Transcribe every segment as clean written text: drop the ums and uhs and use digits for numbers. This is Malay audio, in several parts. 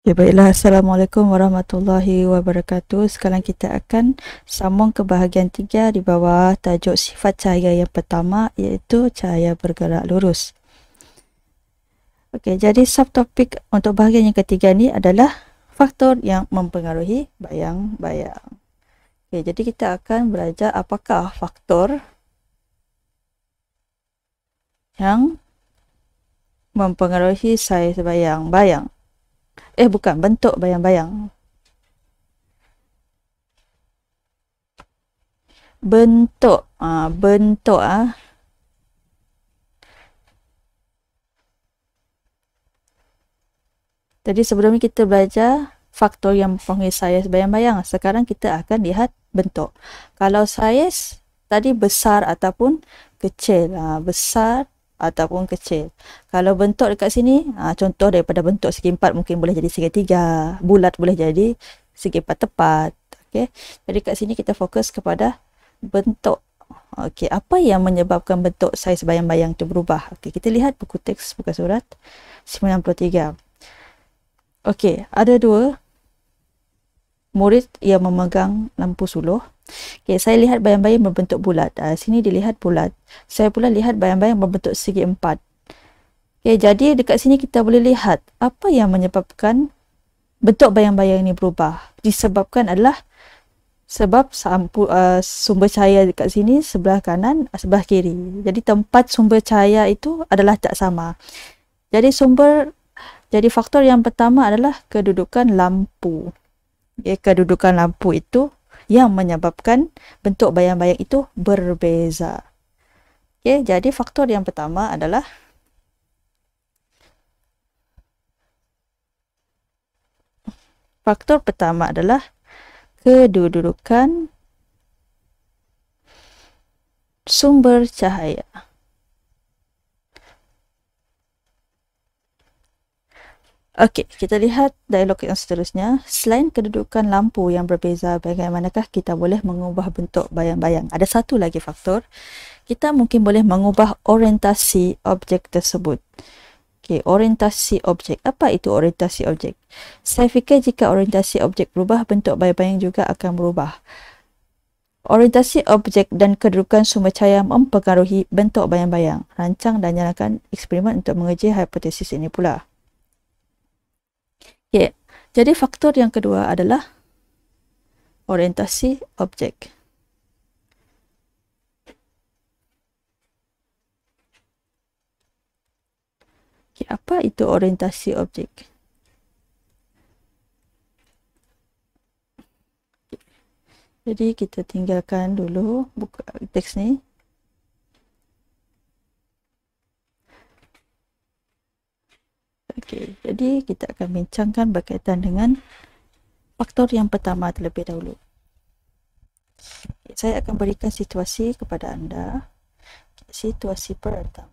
Ya baiklah, Assalamualaikum warahmatullahi wabarakatuh. Sekarang kita akan sambung ke bahagian 3 di bawah tajuk sifat cahaya yang pertama, iaitu cahaya bergerak lurus. Okey, jadi subtopik untuk bahagian yang ketiga ni adalah faktor yang mempengaruhi bayang-bayang. Okey, jadi kita akan belajar apakah faktor yang mempengaruhi saiz bayang-bayang. Bukan, bentuk bayang-bayang. Bentuk. Jadi sebelum ni kita belajar faktor yang mempengaruhi saiz bayang-bayang. Sekarang kita akan lihat bentuk. Kalau saiz tadi besar ataupun kecil. Besar ataupun kecil. Kalau bentuk dekat sini, contoh daripada bentuk segi empat mungkin boleh jadi segi tiga. Bulat boleh jadi segi empat tepat. Okay. Jadi kat sini kita fokus kepada bentuk. Okey, apa yang menyebabkan bentuk saiz bayang-bayang itu berubah? Okey, kita lihat buku teks buku surat 93. Okey, ada dua murid yang memegang lampu suluh. Okey, saya lihat bayang-bayang berbentuk bulat. Sini dilihat bulat. Saya pula lihat bayang-bayang berbentuk segi empat. Okey, jadi dekat sini kita boleh lihat apa yang menyebabkan bentuk bayang-bayang ini berubah. Disebabkan adalah sebab sumber cahaya dekat sini sebelah kanan, sebelah kiri. Jadi tempat sumber cahaya itu adalah tak sama. Jadi faktor yang pertama adalah kedudukan lampu. Kedudukan lampu itu yang menyebabkan bentuk bayang-bayang itu berbeza. Jadi faktor yang pertama adalah kedudukan sumber cahaya. Okey, kita lihat dialog yang seterusnya. Selain kedudukan lampu yang berbeza, bagaimanakah kita boleh mengubah bentuk bayang-bayang? Ada satu lagi faktor. Kita mungkin boleh mengubah orientasi objek tersebut. Okey, orientasi objek. Apa itu orientasi objek? Saya fikir jika orientasi objek berubah, bentuk bayang-bayang juga akan berubah. Orientasi objek dan kedudukan sumber cahaya mempengaruhi bentuk bayang-bayang. Rancang dan jalankan eksperimen untuk menguji hipotesis ini pula. Okay. Jadi faktor yang kedua adalah orientasi objek. Okay, apa itu orientasi objek? Jadi kita tinggalkan dulu buku teks ni. Okey, jadi kita akan bincangkan berkaitan dengan faktor yang pertama terlebih dahulu. Saya akan berikan situasi kepada anda. Situasi pertama.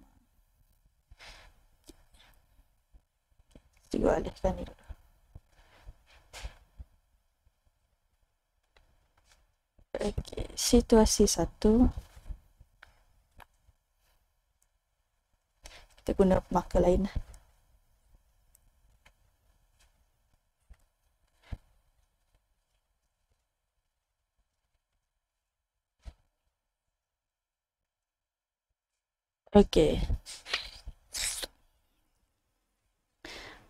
Cuba alihkan ni dulu. Okey, situasi satu. Kita guna marker lain. Okey.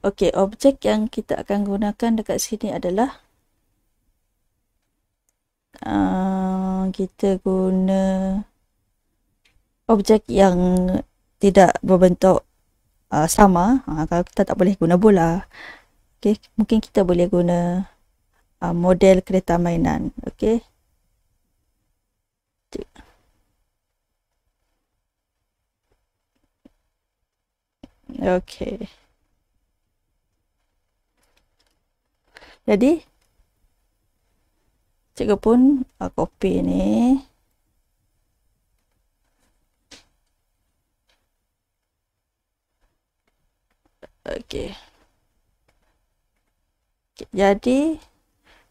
Okey, objek yang kita akan gunakan dekat sini adalah kita guna objek yang tidak berbentuk sama. Kalau kita tak boleh guna bola, okey, mungkin kita boleh guna model kereta mainan. Okey. Okey. Jadi cikgu pun copy ni. Okey. Jadi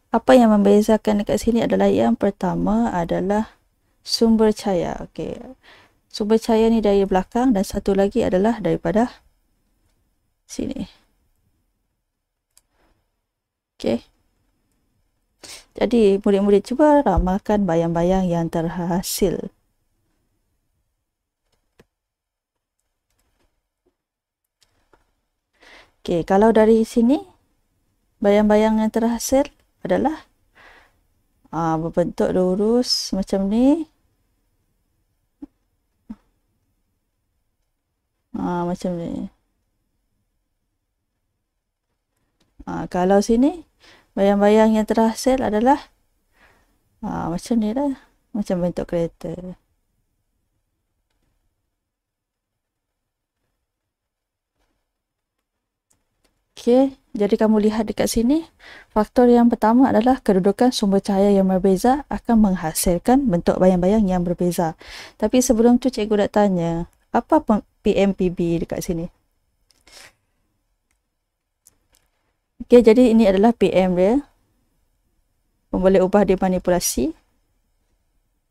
apa yang membezakan dekat sini adalah yang pertama adalah sumber cahaya. Okey. Sumber cahaya ni dari belakang dan satu lagi adalah daripada sini. Okey. Jadi murid-murid cuba ramalkan bayang-bayang yang terhasil. Okey, kalau dari sini bayang-bayang yang terhasil adalah berbentuk lurus macam ni. Macam ni. Kalau sini bayang-bayang yang terhasil adalah macam ni lah, macam bentuk kereta. Okey, jadi kamu lihat dekat sini, faktor yang pertama adalah kedudukan sumber cahaya yang berbeza akan menghasilkan bentuk bayang-bayang yang berbeza. Tapi sebelum tu cikgu nak tanya, apa PMPB dekat sini? Okey, jadi ini adalah PM dia. Boleh ubah dimanipulasi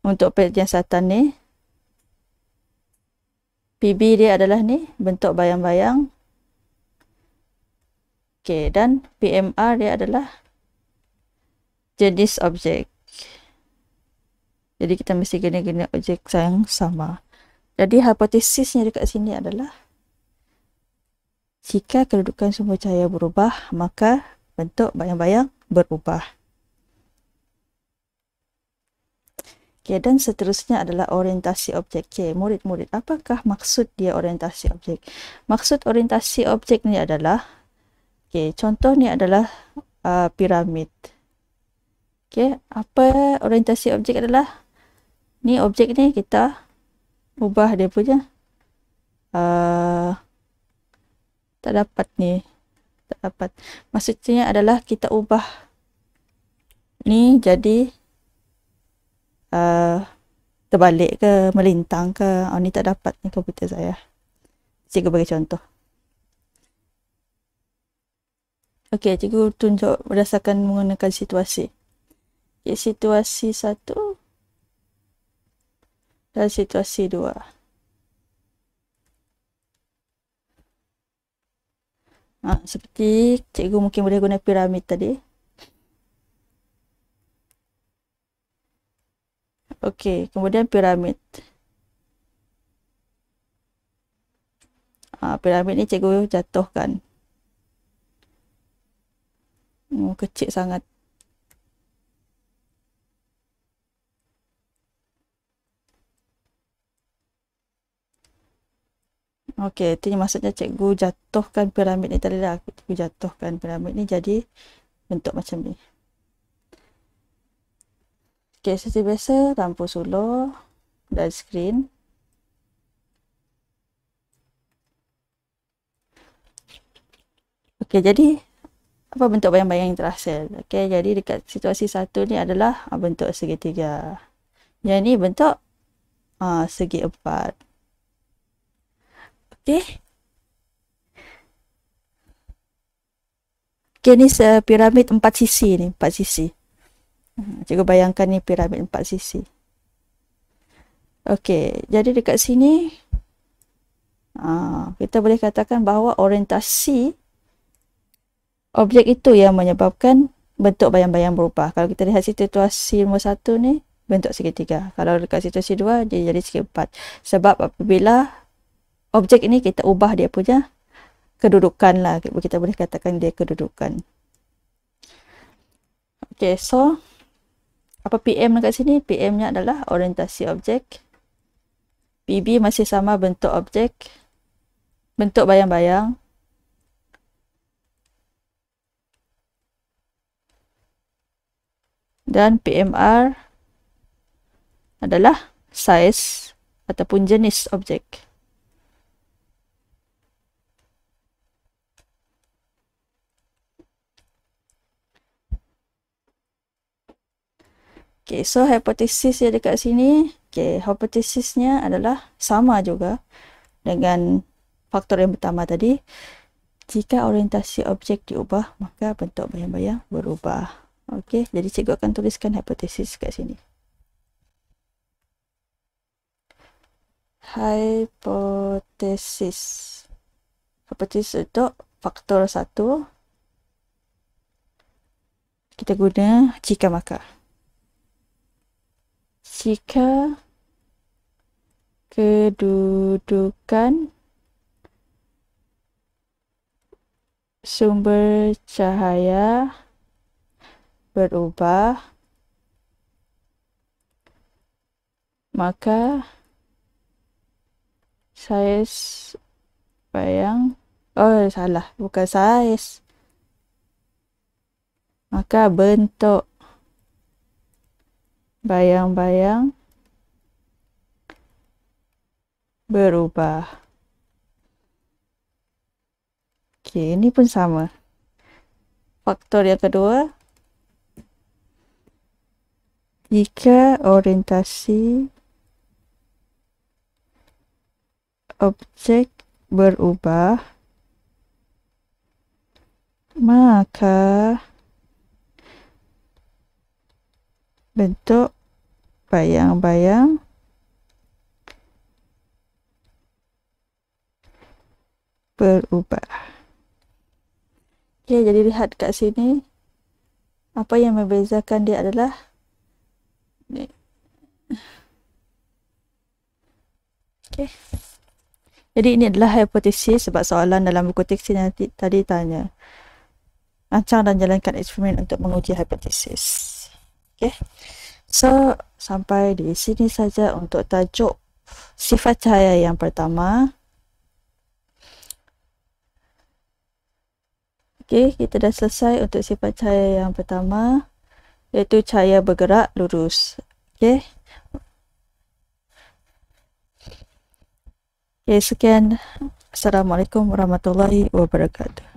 untuk penyiasatan ni. PB dia adalah ni, bentuk bayang-bayang. Okey, dan PMR dia adalah jenis objek. Jadi kita mesti guna objek yang sama. Jadi hipotesisnya dekat sini adalah jika kedudukan sumber cahaya berubah, maka bentuk bayang-bayang berubah. Okey, dan seterusnya adalah orientasi objek. Okey, murid-murid, apakah maksud dia orientasi objek? Maksud orientasi objek ni adalah, okey, contoh ni adalah piramid. Okey, apa orientasi objek adalah? Ni objek ni kita ubah dia punya. Tak dapat ni. Tak dapat. Maksudnya adalah kita ubah ni jadi terbalik ke, melintang ke. Ni tak dapat ni komputer saya. Cikgu bagi contoh. Okey, cikgu tunjuk berdasarkan menggunakan situasi. Okay, situasi 1 dan situasi 2. Seperti cikgu mungkin boleh guna piramid tadi. Okey, kemudian piramid. Piramid ni cikgu jatuhkan. Kecil sangat. Okey, itu maksudnya cikgu jatuhkan piramid ni tadi lah. Cikgu jatuhkan piramid ni jadi bentuk macam ni. Okey, seperti biasa lampu suluh dan skrin. Okey, jadi apa bentuk bayang-bayang yang terhasil? Okey, jadi dekat situasi 1 ni adalah bentuk segitiga. Yang ni bentuk segi 4. Okey. Okey, ni piramid 4 sisi ni, 4 sisi. Cikgu bayangkan ni piramid 4 sisi. Okey, jadi dekat sini kita boleh katakan bahawa orientasi objek itu yang menyebabkan bentuk bayang-bayang berubah. Kalau kita lihat situasi nombor 1 ni, bentuk segitiga. Kalau dekat situasi 2, dia jadi segi 4. Sebab apabila objek ini kita ubah dia punya kedudukan lah. Kita boleh katakan dia kedudukan. Okey, so apa PM dekat sini? PM-nya adalah orientasi objek. PB masih sama bentuk objek. Bentuk bayang-bayang. Dan PMR adalah size ataupun jenis objek. Okay, so hipotesis yang dekat sini, okay, hipotesisnya adalah sama juga dengan faktor yang pertama tadi. Jika orientasi objek diubah, maka bentuk bayang-bayang berubah. Okey, jadi cikgu akan tuliskan hipotesis kat sini. Hipotesis. Hipotesis untuk faktor 1 kita guna jika maka. Jika kedudukan sumber cahaya berubah, maka saiz bayang, salah, bukan saiz, maka bentuk bayang-bayang berubah. Okey, ini pun sama. Faktor yang kedua, jika orientasi objek berubah, maka bentuk bayang-bayang berubah. Okay, jadi lihat kat sini, apa yang membezakan dia adalah ni. Okay. Jadi ini adalah hipotesis sebab soalan dalam buku teks nanti tadi tanya rancang dan jalankan eksperimen untuk menguji hipotesis. Okay. So, sampai di sini saja untuk tajuk sifat cahaya yang pertama. Okay, kita dah selesai untuk sifat cahaya yang pertama, iaitu cahaya bergerak lurus. Okay. Okay, sekian. Assalamualaikum warahmatullahi wabarakatuh.